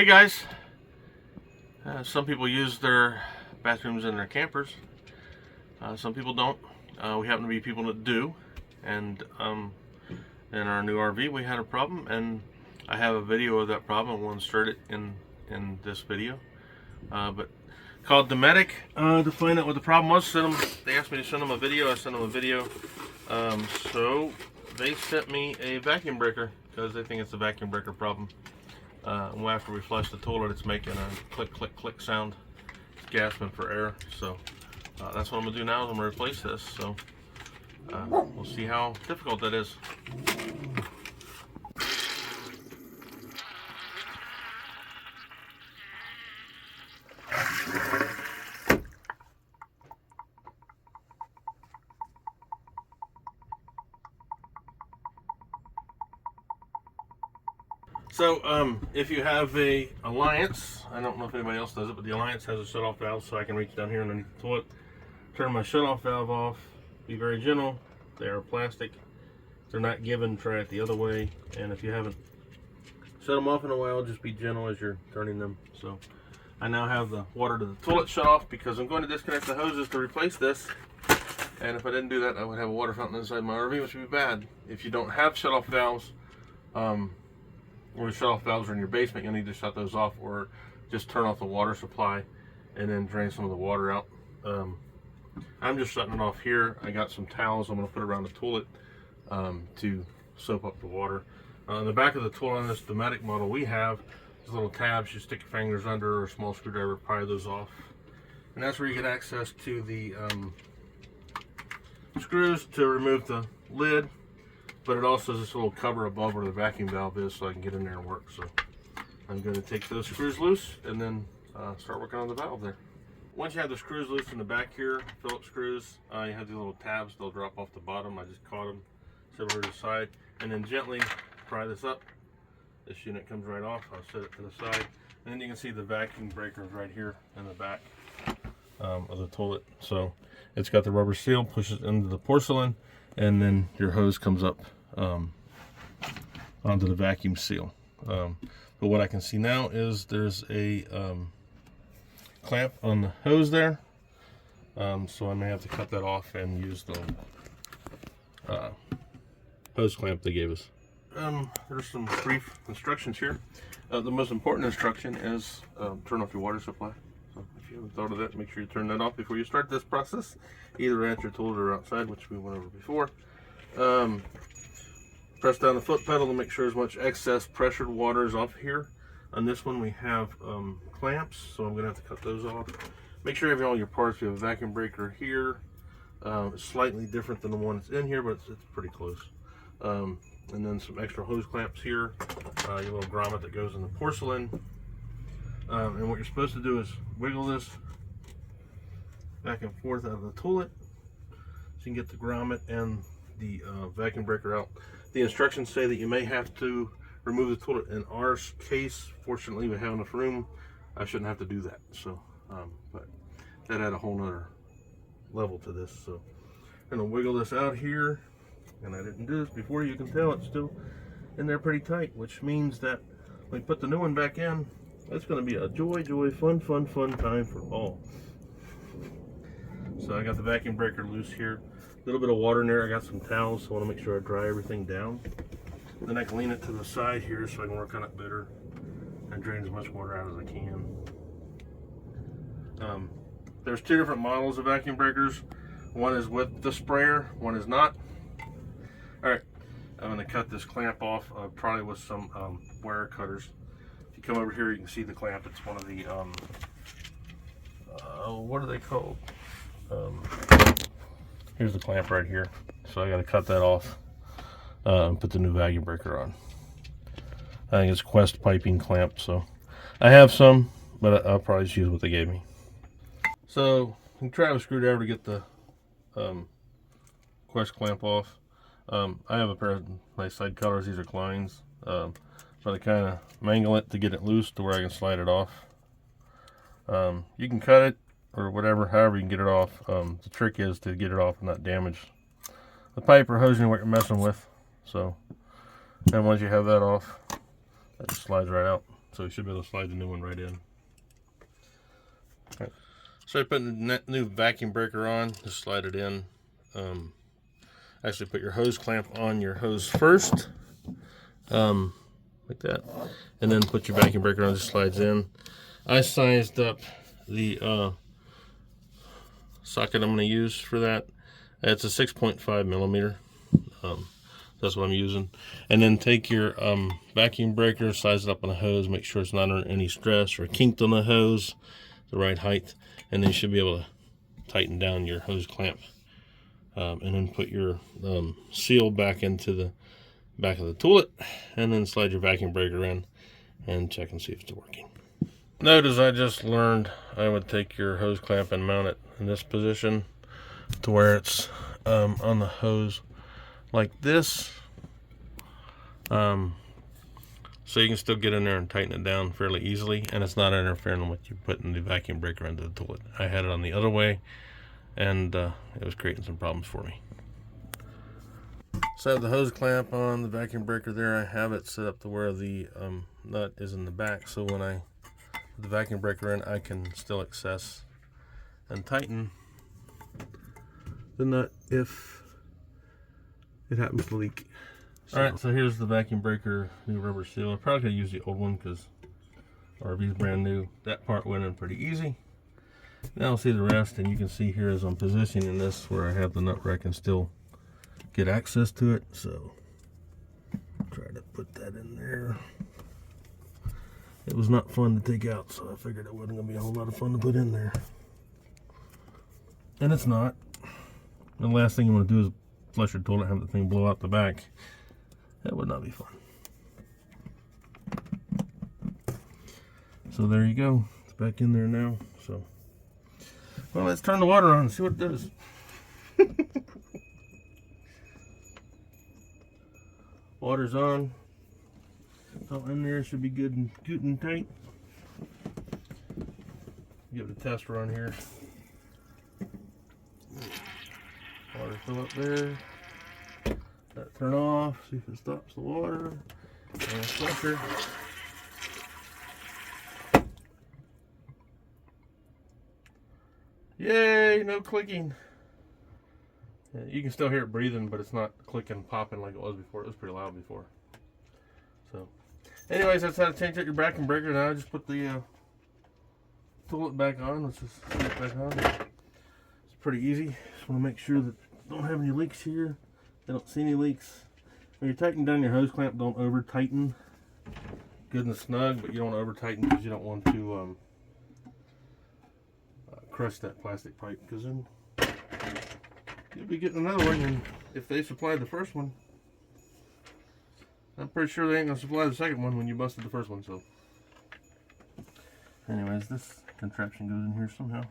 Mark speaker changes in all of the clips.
Speaker 1: Hey guys, some people use their bathrooms in their campers. Some people don't. We happen to be people that do, and in our new RV we had a problem, and I have a video of that problem. We'll insert it in this video. But called Dometic to find out what the problem was. They asked me to send them a video. I sent them a video. So they sent me a vacuum breaker because they think it's a vacuum breaker problem. After we flush the toilet, it's making a click, click, click sound. It's gasping for air. So that's what I'm gonna do now. Is I'm gonna replace this. So we'll see how difficult that is. So if you have a Alliance, I don't know if anybody else does it, but the Alliance has a shut-off valve, so I can reach down here underneath the toilet, turn my shut-off valve off. Be very gentle. They are plastic. If they're not given, try it the other way. And if you haven't shut them off in a while, just be gentle as you're turning them. So I now have the water to the toilet shut off because I'm going to disconnect the hoses to replace this. And if I didn't do that, I would have a water fountain inside my RV, which would be bad. If you don't have shut-off valves, or the shut-off valves are in your basement, you'll need to shut those off, or just turn off the water supply and then drain some of the water out. I'm just shutting it off here. I got some towels I'm going to put around the toilet to soap up the water. On the back of the toilet on this Dometic model we have, there's little tabs you stick your fingers under, or a small screwdriver, pry those off. And that's where you get access to the screws to remove the lid. But it also has this little cover above where the vacuum valve is, so I can get in there and work. So I'm going to take those screws loose and then start working on the valve there. Once you have the screws loose in the back here, Phillips screws, you have these little tabs. They'll drop off the bottom. I just caught them, set them over to the side, and then gently pry this up. This unit comes right off. I'll set it to the side, and then you can see the vacuum breakers right here in the back of the toilet. So it's got the rubber seal, pushes into the porcelain, and then your hose comes up onto the vacuum seal. But what I can see now is there's a clamp on the hose there, so I may have to cut that off and use the hose clamp they gave us. There's some brief instructions here. The most important instruction is turn off your water supply. So if you haven't thought of that, make sure you turn that off before you start this process, either at your toilet or outside, which we went over before. Press down the foot pedal to make sure as much excess pressured water is off here. On this one we have clamps, so I'm going to have to cut those off. Make sure you have all your parts. We have a vacuum breaker here. It's slightly different than the one that's in here, but it's pretty close. And then some extra hose clamps here. Your little grommet that goes in the porcelain. And what you're supposed to do is wiggle this back and forth out of the toilet so you can get the grommet and the vacuum breaker out. The instructions say that you may have to remove the toilet. In our case, fortunately we have enough room. I shouldn't have to do that. So, but that had a whole nother level to this. So I'm gonna wiggle this out here, and I didn't do this before. You can tell it's still in there pretty tight, which means that when we put the new one back in, it's gonna be a joy, fun time for all. So I got the vacuum breaker loose here. A little bit of water in there. I got some towels, so I want to make sure I dry everything down. Then I can lean it to the side here so I can work on it better and drain as much water out as I can. There's two different models of vacuum breakers. One is with the sprayer, one is not. Alright, I'm going to cut this clamp off, probably with some wire cutters. If you come over here, you can see the clamp. It's one of the, what are they called? Here's the clamp right here. So I got to cut that off and put the new vacuum breaker on. I think it's Quest piping clamp. So I have some, but I'll probably just use what they gave me. So you can try with a screwdriver to get the Quest clamp off. I have a pair of nice side cutters. These are Klein's. But I kind of mangle it to get it loose to where I can slide it off. You can cut it or whatever, however you can get it off. The trick is to get it off and not damage the pipe or hose, you know what you're messing with. So then once you have that off, that just slides right out. so you should be able to slide the new one right in. Right. So putting the new vacuum breaker on, just slide it in. Actually put your hose clamp on your hose first, like that, and then put your vacuum breaker on, just slides in. I sized up the socket I'm going to use for that. It's a 6.5 millimeter. That's what I'm using. And then take your vacuum breaker, size it up on the hose, make sure it's not under any stress or kinked on the hose, the right height, and then you should be able to tighten down your hose clamp. And then put your seal back into the back of the toilet, and then slide your vacuum breaker in and check and see if it's working. Notice I just learned I would take your hose clamp and mount it in this position to where it's on the hose like this, so you can still get in there and tighten it down fairly easily, and it's not interfering with you putting the vacuum breaker into the toilet. I had it on the other way, and it was creating some problems for me. So I have the hose clamp on the vacuum breaker there. I have it set up to where the nut is in the back, so when I put the vacuum breaker in, I can still access and tighten the nut if it happens to leak. So. Alright, so here's the vacuum breaker new rubber seal. I'm probably going to use the old one because RV's brand new. That part went in pretty easy. Now I'll see the rest, and you can see here as I'm positioning this where I have the nut where I can still get access to it. So try to put that in there. It was not fun to take out, so I figured it wasn't going to be a whole lot of fun to put in there. And it's not. The last thing you want to do is flush your toilet and have the thing blow out the back. That would not be fun. So there you go. It's back in there now. So, well, let's turn the water on and see what it does. Water's on. It's all in there. Should be good and tight. Give it a test run here. Water fill up there. That turn off. See if it stops the water. And flusher. Yay! No clicking. Yeah, you can still hear it breathing, but it's not clicking, popping like it was before. It was pretty loud before. So, anyways, that's how to change out your vacuum breaker. Now I just put the toilet back on. Let's just put it back on. It's pretty easy. Just want to make sure that don't have any leaks here. I don't see any leaks. When you're tightening down your hose clamp, don't over tighten. Good and snug, but you don't over tighten because you don't want to crush that plastic pipe, because then you'll be getting another one. And if they supplied the first one, I'm pretty sure they ain't gonna supply the second one when you busted the first one. So, anyways, this contraption goes in here somehow.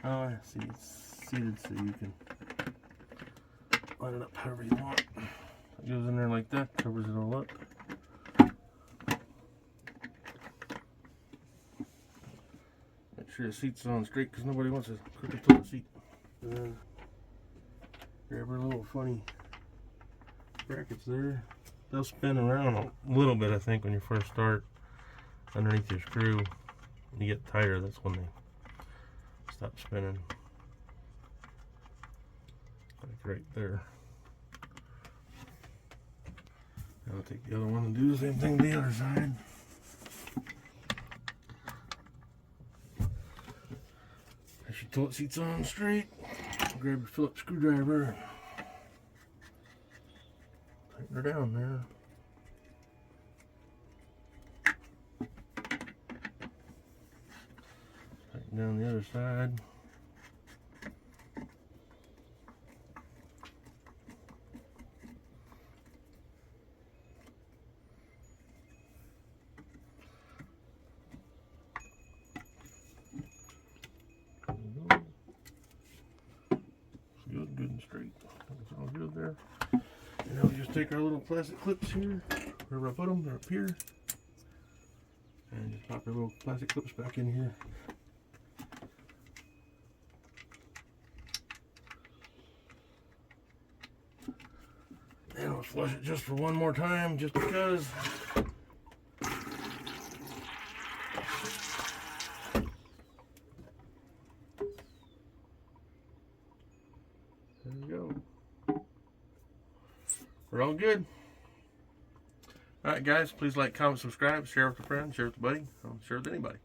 Speaker 1: Oh, I see. It's seated so you can line it up however you want. It goes in there like that, covers it all up. Make sure the seat's on straight because nobody wants a crooked toilet seat. And then grab our little funny brackets there. They'll spin around a little bit, I think, when you first start underneath your screw. When you get tighter, that's when they stop spinning. Like right there. Now I'll take the other one and do the same thing to the other side. As your toilet seat's on straight, grab your Phillips screwdriver. Tighten her down there. Tighten down the other side. Good and straight. That's all good there. And now we just take our little plastic clips here, wherever I put them, they're up here, and just pop our little plastic clips back in here. And I'll flush it just for one more time, just because. There we go. We're all good. Alright guys, please like, comment, subscribe, share with a friend, share with a buddy, share with anybody.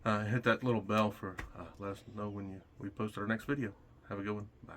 Speaker 1: Hit that little bell for let us know when we post our next video. Have a good one. Bye.